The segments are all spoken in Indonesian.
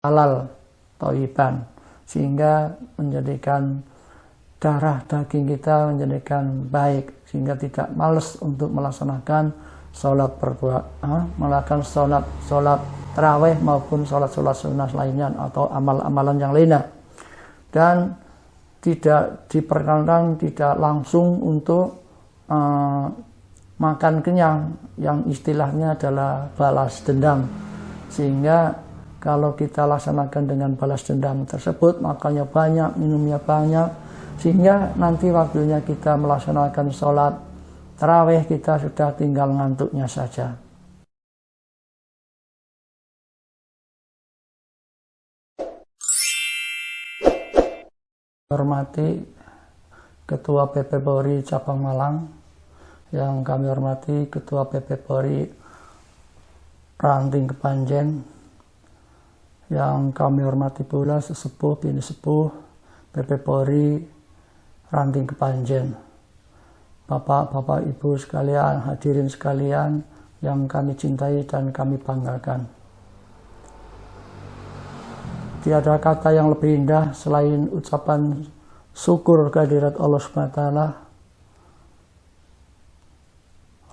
halal thayyiban, sehingga menjadikan darah daging kita menjadikan baik, sehingga tidak malas untuk melaksanakan melakukan sholat tarawih maupun sholat sunnah lainnya atau amal-amalan yang lainnya. Dan tidak diperkenankan tidak langsung untuk makan kenyang, yang istilahnya adalah balas dendam, sehingga kalau kita laksanakan dengan balas dendam tersebut, makannya banyak, minumnya banyak, sehingga nanti waktunya kita melaksanakan sholat tarawih kita sudah tinggal ngantuknya saja. Hormati Ketua PP Polri Cabang Malang, yang kami hormati Ketua PP Polri Ranting Kepanjen, yang kami hormati pula sesepuh bini sepuh PP Polri Ranting Kepanjen, Bapak-bapak Ibu sekalian, hadirin sekalian yang kami cintai dan kami banggakan. Tiada kata yang lebih indah selain ucapan syukur kehadirat Allah SWT,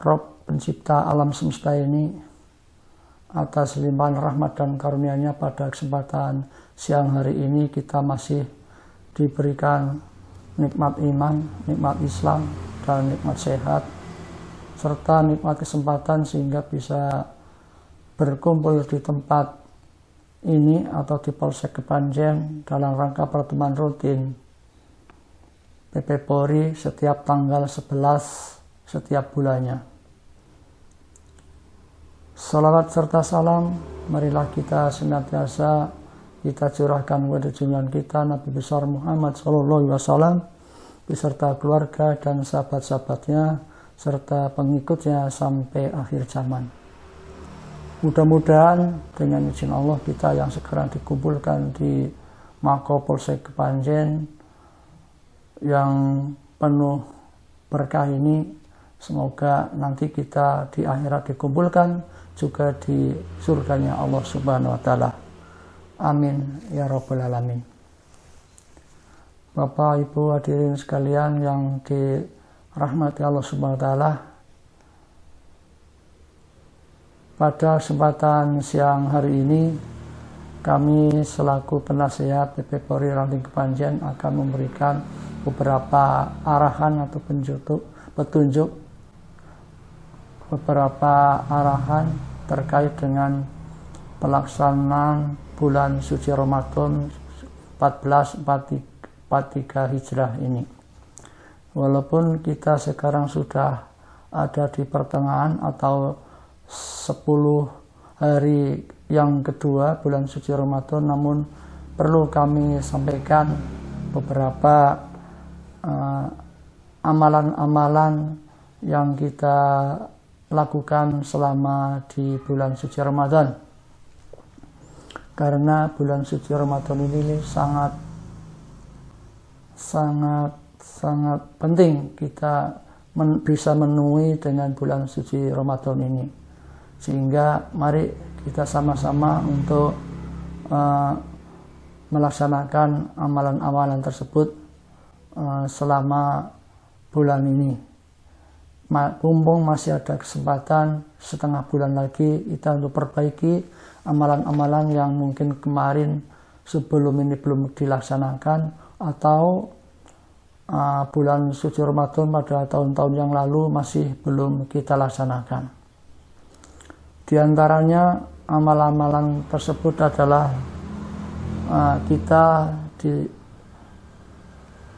Rob pencipta alam semesta ini, atas limpahan rahmat dan karunia-Nya pada kesempatan siang hari ini kita masih diberikan nikmat iman, nikmat Islam, dan nikmat sehat, serta nikmat kesempatan sehingga bisa berkumpul di tempat ini atau di Polsek Kepanjen dalam rangka pertemuan rutin PP Polri setiap tanggal 11 setiap bulannya. Salawat serta salam marilah kita senantiasa kita curahkan kepada junjungan kita Nabi besar Muhammad SAW beserta keluarga dan sahabat-sahabatnya serta pengikutnya sampai akhir zaman. Mudah-mudahan dengan izin Allah kita yang sekarang dikumpulkan di Mako Polsek Kepanjen yang penuh berkah ini, semoga nanti kita di akhirat dikumpulkan juga di surganya Allah Subhanahu wa Ta'ala. Amin ya Rabbal Alamin. Bapak Ibu hadirin sekalian yang dirahmati Allah Subhanahu wa Ta'ala, pada kesempatan siang hari ini kami selaku penasihat PP Polri Ranting Kepanjen akan memberikan beberapa arahan atau petunjuk beberapa arahan terkait dengan pelaksanaan bulan suci Ramadan 1443 Hijrah ini. Walaupun kita sekarang sudah ada di pertengahan atau 10 hari yang kedua bulan suci Ramadan, namun perlu kami sampaikan beberapa amalan-amalan yang kita lakukan selama di bulan suci Ramadan. Karena bulan suci Ramadan ini sangat penting kita bisa memenuhi dengan bulan suci Ramadan ini. Sehingga mari kita sama-sama untuk melaksanakan amalan-amalan tersebut selama bulan ini. Mumpung masih ada kesempatan setengah bulan lagi kita untuk perbaiki amalan-amalan yang mungkin kemarin sebelum ini belum dilaksanakan, atau bulan suci Ramadan pada tahun-tahun yang lalu masih belum kita laksanakan. Di antaranya amalan-amalan tersebut adalah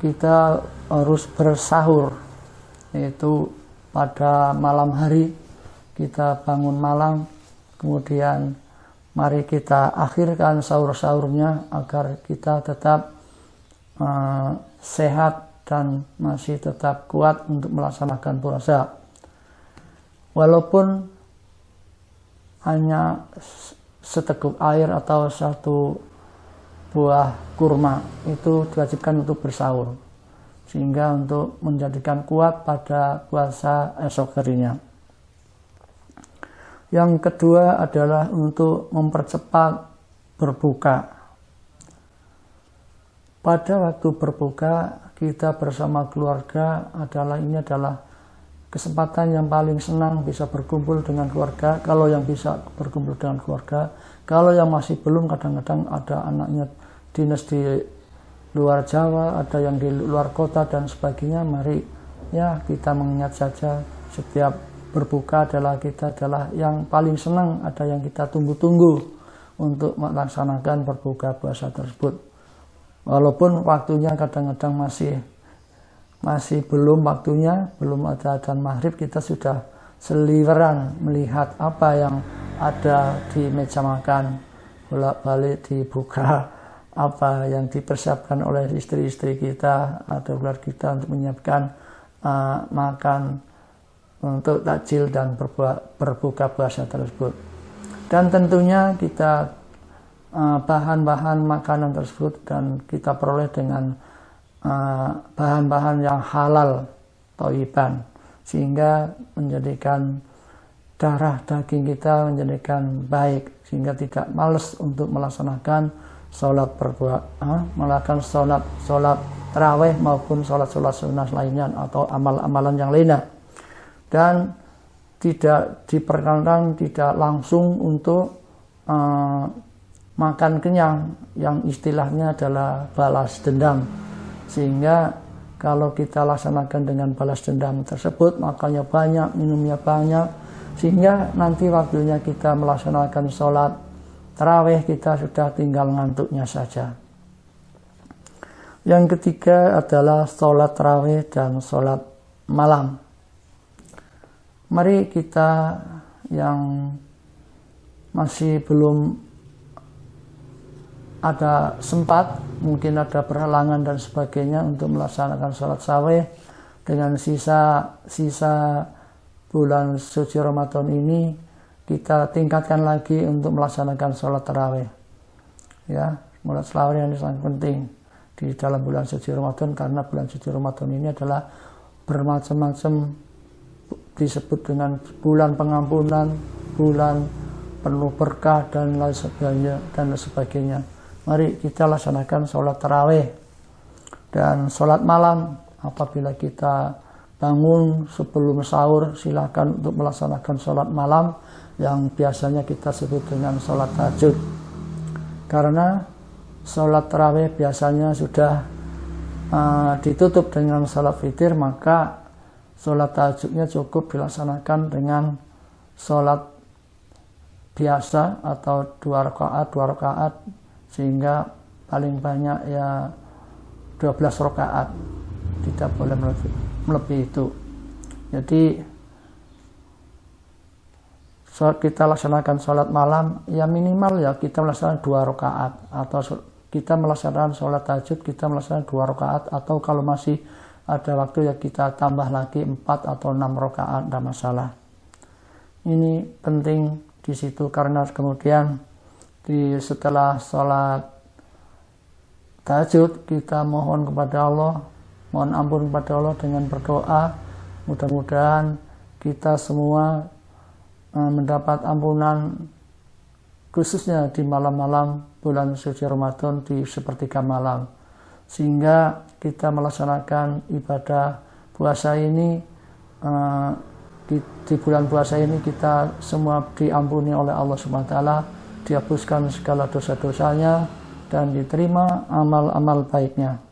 kita harus bersahur, yaitu pada malam hari kita bangun malam, kemudian mari kita akhirkan sahur-sahurnya agar kita tetap sehat dan masih tetap kuat untuk melaksanakan puasa. Walaupun hanya seteguk air atau satu buah kurma itu diwajibkan untuk bersahur, sehingga untuk menjadikan kuat pada puasa esok harinya. Yang kedua adalah untuk mempercepat berbuka. Pada waktu berbuka kita bersama keluarga ini adalah kesempatan yang paling senang bisa berkumpul dengan keluarga. Kalau yang bisa berkumpul dengan keluarga, kalau yang masih belum, kadang-kadang ada anaknya dinas di luar Jawa, ada yang di luar kota dan sebagainya. Mari ya kita mengingat saja setiap berbuka adalah yang paling senang, ada yang kita tunggu-tunggu untuk melaksanakan berbuka puasa tersebut. Walaupun waktunya kadang-kadang masih belum waktunya, belum ada adzan maghrib, kita sudah seliweran melihat apa yang ada di meja makan, bolak-balik dibuka, apa yang dipersiapkan oleh istri-istri kita atau keluarga kita untuk menyiapkan makan untuk takjil dan berbuka puasa tersebut. Dan tentunya kita bahan-bahan makanan tersebut dan kita peroleh dengan bahan-bahan yang halal, thayyiban, sehingga menjadikan darah daging kita menjadikan baik, sehingga tidak malas untuk melaksanakan melakukan sholat tarawih maupun sholat sunnah lainnya atau amal-amalan yang lainnya. Dan tidak diperkenankan tidak langsung untuk makan kenyang, yang istilahnya adalah balas dendam. Sehingga kalau kita laksanakan dengan balas dendam tersebut, makannya banyak, minumnya banyak, sehingga nanti waktunya kita melaksanakan sholat tarawih kita sudah tinggal ngantuknya saja. Yang ketiga adalah sholat tarawih dan sholat malam. Mari kita yang masih belum ada sempat, mungkin ada berhalangan dan sebagainya untuk melaksanakan sholat tarawih dengan sisa bulan suci Ramadan ini, kita tingkatkan lagi untuk melaksanakan sholat tarawih. Ya, sholat tarawih yang sangat penting di dalam bulan suci Ramadan, karena bulan suci Ramadan ini adalah bermacam-macam, disebut dengan bulan pengampunan, bulan penuh berkah dan lain sebagainya. Mari kita laksanakan sholat tarawih dan sholat malam. Apabila kita bangun sebelum sahur, silakan untuk melaksanakan sholat malam yang biasanya kita sebut dengan sholat tahajud. Karena sholat tarawih biasanya sudah ditutup dengan sholat witir, maka sholat tahajudnya cukup dilaksanakan dengan sholat biasa atau 2 rakaat, sehingga paling banyak ya 12 rakaat, tidak boleh melebihi itu. Jadi kita laksanakan sholat malam ya minimal ya kita melaksanakan 2 rakaat, atau kita melaksanakan sholat tahajud kita melaksanakan 2 rakaat, atau kalau masih ada waktu ya kita tambah lagi 4 atau 6 rakaat, tidak masalah. Ini penting di situ, karena kemudian setelah sholat tahajud kita mohon kepada Allah, mohon ampun kepada Allah dengan berdoa. Mudah-mudahan kita semua mendapat ampunan, khususnya di malam-malam bulan suci Ramadan di sepertiga malam, sehingga kita melaksanakan ibadah puasa ini. Di bulan puasa ini kita semua diampuni oleh Allah SWT, dihapuskan segala dosa-dosanya dan diterima amal-amal baiknya.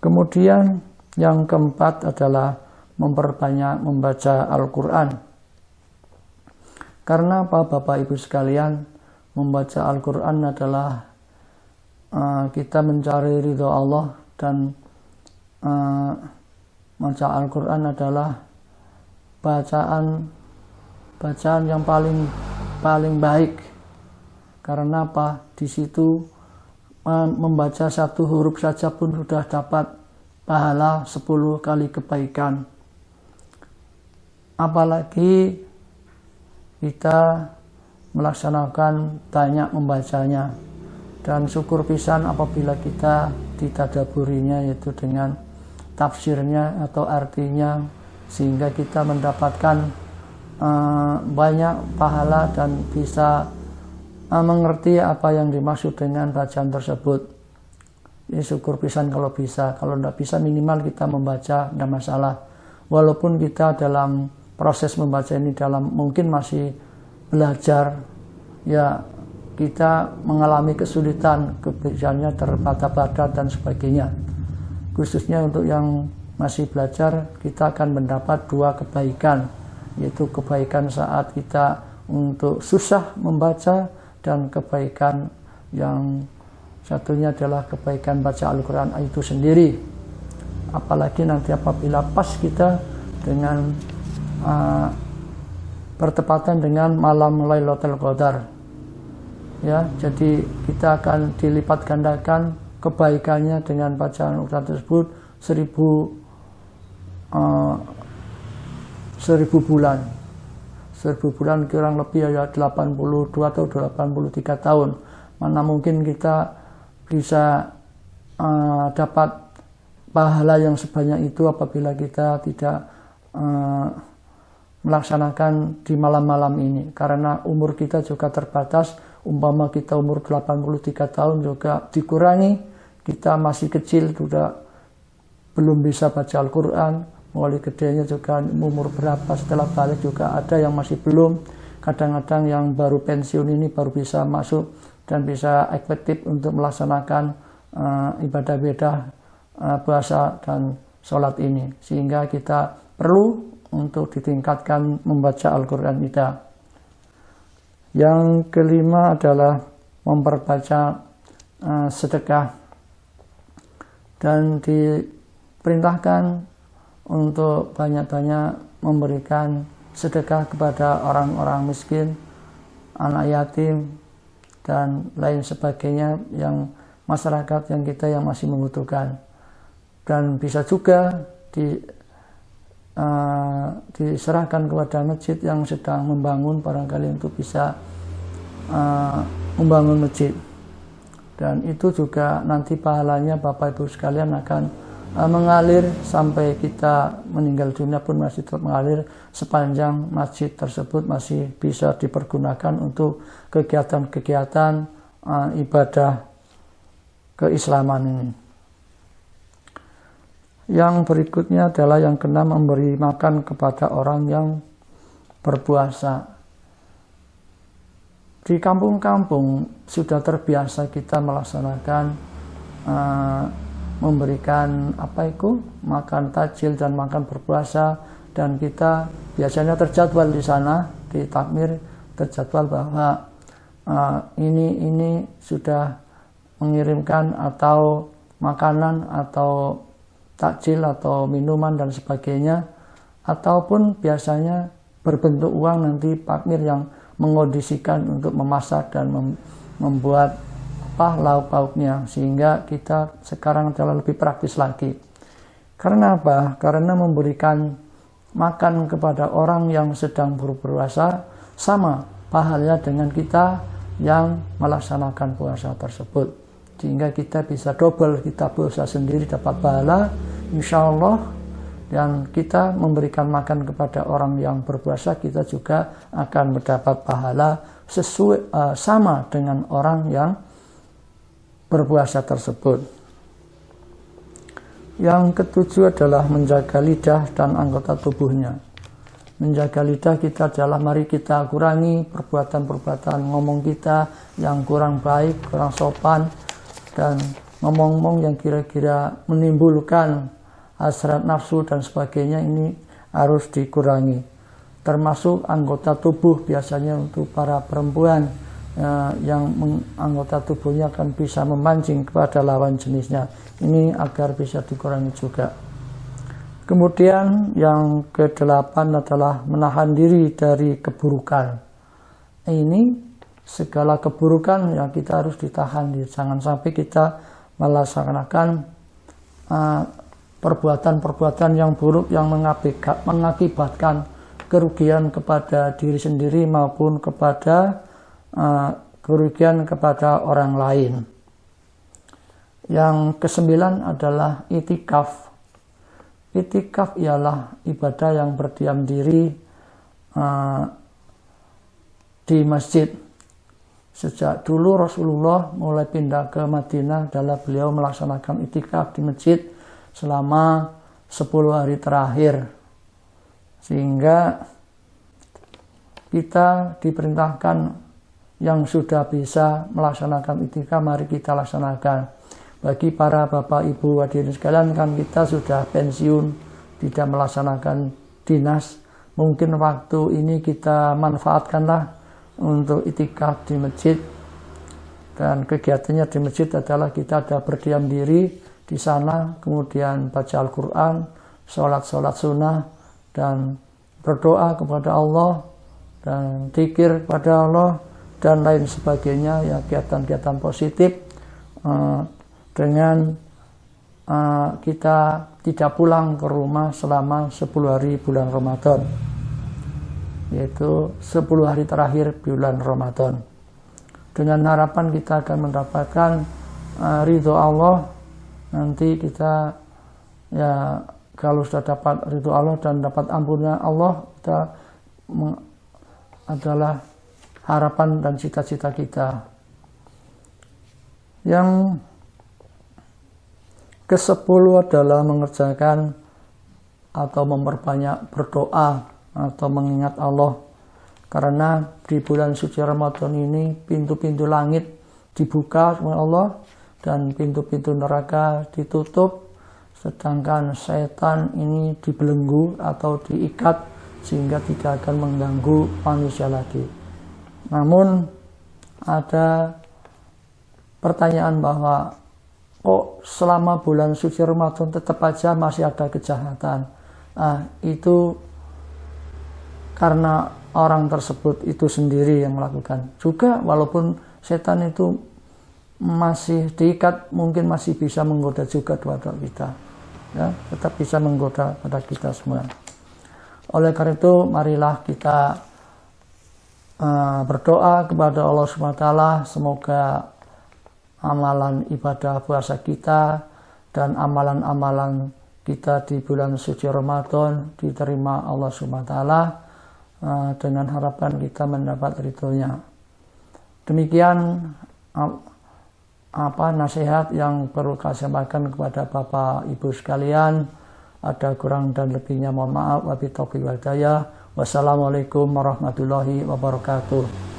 Kemudian yang keempat adalah memperbanyak membaca Al-Quran. Karena apa Bapak Ibu sekalian, membaca Al-Quran adalah kita mencari ridho Allah, dan membaca Al-Quran adalah bacaan yang paling baik. Karena apa? Di situ membaca 1 huruf saja pun sudah dapat pahala 10 kali kebaikan. Apalagi kita melaksanakan banyak membacanya. Dan syukur pisan apabila kita ditadaburinya, yaitu dengan tafsirnya atau artinya, sehingga kita mendapatkan banyak pahala dan bisa mengerti apa yang dimaksud dengan bacaan tersebut. Ini syukur pisan kalau bisa. Kalau tidak bisa minimal kita membaca, tidak masalah. Walaupun kita dalam proses membaca ini mungkin masih belajar, ya kita mengalami kesulitan, kebijakannya terbata-bata dan sebagainya. Khususnya untuk yang masih belajar, kita akan mendapat 2 kebaikan, yaitu kebaikan saat kita untuk susah membaca, dan kebaikan yang satunya adalah kebaikan baca Al-Quran itu sendiri. Apalagi nanti apabila pas kita dengan bertepatan dengan malam Lailatul Qadar, ya, jadi kita akan dilipat gandakan kebaikannya dengan bacaan Al-Quran tersebut 1000 bulan. 1000 bulan kurang lebih ya 82 atau 83 tahun. Mana mungkin kita bisa dapat pahala yang sebanyak itu apabila kita tidak melaksanakan di malam-malam ini. Karena umur kita juga terbatas. Umpama kita umur 83 tahun juga dikurangi, kita masih kecil, belum bisa baca Al-Quran. Mulai gedenya juga umur berapa, setelah balik juga ada yang masih belum. Kadang-kadang yang baru pensiun ini baru bisa masuk dan bisa efektif untuk melaksanakan ibadah-ibadah puasa dan sholat ini. Sehingga kita perlu untuk ditingkatkan membaca Al-Quran kita. Yang kelima adalah memperbaca sedekah, dan diperintahkan untuk banyak-banyak memberikan sedekah kepada orang-orang miskin, anak yatim, dan lain sebagainya yang masyarakat yang masih membutuhkan. Dan bisa juga diserahkan kepada masjid yang sedang membangun, barangkali untuk bisa membangun masjid. Dan itu juga nanti pahalanya Bapak Ibu sekalian akan mengalir sampai kita meninggal dunia pun masih tetap mengalir sepanjang masjid tersebut masih bisa dipergunakan untuk kegiatan-kegiatan ibadah keislaman ini. Yang berikutnya adalah yang keenam, memberi makan kepada orang yang berpuasa. Di kampung-kampung sudah terbiasa kita melaksanakan memberikan makan takjil dan makan berpuasa, dan kita biasanya terjadwal di sana di takmir, terjadwal bahwa ini sudah mengirimkan atau makanan atau takjil atau minuman dan sebagainya, ataupun biasanya berbentuk uang, nanti takmir yang mengondisikan untuk memasak dan membuat lauk pauknya, sehingga kita sekarang adalah lebih praktis lagi. Karena apa? Karena memberikan makan kepada orang yang sedang berpuasa sama pahalanya dengan kita yang melaksanakan puasa tersebut, sehingga kita bisa double, kita puasa sendiri dapat pahala insya Allah, dan kita memberikan makan kepada orang yang berpuasa, kita juga akan mendapat pahala sesuai sama dengan orang yang berpuasa tersebut. Yang ketujuh adalah menjaga lidah dan anggota tubuhnya. Menjaga lidah kita adalah mari kita kurangi perbuatan-perbuatan ngomong kita yang kurang baik, kurang sopan, dan ngomong-ngomong yang kira-kira menimbulkan hasrat nafsu dan sebagainya, ini harus dikurangi. Termasuk anggota tubuh, biasanya untuk para perempuan yang anggota tubuhnya akan bisa memancing kepada lawan jenisnya, ini agar bisa dikurangi juga. Kemudian yang ke-8 adalah menahan diri dari keburukan. Ini segala keburukan yang kita harus ditahan, jangan sampai kita melaksanakan perbuatan-perbuatan yang buruk yang mengakibatkan kerugian kepada diri sendiri maupun kepada kerugian kepada orang lain. Yang ke-9 adalah itikaf. Itikaf ialah ibadah yang berdiam diri di masjid Sejak dulu Rasulullah mulai pindah ke Madinah adalah beliau melaksanakan itikaf di masjid selama 10 hari terakhir. Sehingga kita diperintahkan yang sudah bisa melaksanakan itikaf, mari kita laksanakan. Bagi para bapak ibu hadirin sekalian, kan kita sudah pensiun, tidak melaksanakan dinas. Mungkin waktu ini kita manfaatkanlah untuk itikaf di masjid. Dan kegiatannya di masjid adalah kita ada berdiam diri di sana, kemudian baca Al-Quran, sholat sunnah, dan berdoa kepada Allah, dan zikir kepada Allah, dan lain sebagainya, ya kegiatan-kegiatan positif dengan kita tidak pulang ke rumah selama 10 hari bulan Ramadan, yaitu 10 hari terakhir bulan Ramadan. Dengan harapan kita akan mendapatkan ridho Allah. Nanti kita, ya kalau sudah dapat ridho Allah dan dapat ampunnya Allah, kita adalah harapan dan cita-cita kita. Yang ke-10 adalah mengerjakan atau memperbanyak berdoa atau mengingat Allah. Karena di bulan suci Ramadan ini pintu-pintu langit dibuka oleh Allah dan pintu-pintu neraka ditutup, sedangkan setan ini dibelenggu atau diikat sehingga tidak akan mengganggu manusia lagi. Namun ada pertanyaan bahwa kok selama bulan suci Ramadan tetap aja masih ada kejahatan. Itu karena orang tersebut itu sendiri yang melakukan. Juga walaupun setan itu masih diikat, mungkin masih bisa menggoda juga kepada kita. Ya, tetap bisa menggoda pada kita semua. Oleh karena itu, marilah kita berdoa kepada Allah SWT, semoga amalan ibadah puasa kita dan amalan-amalan kita di bulan suci Ramadan diterima Allah SWT, dengan harapan kita mendapat ridhonya. Demikian nasihat yang perlu saya sampaikan kepada Bapak Ibu sekalian. Ada kurang dan lebihnya mohon maaf. Wabillahi taufiq wal hidayah. Wassalamualaikum warahmatullahi wabarakatuh.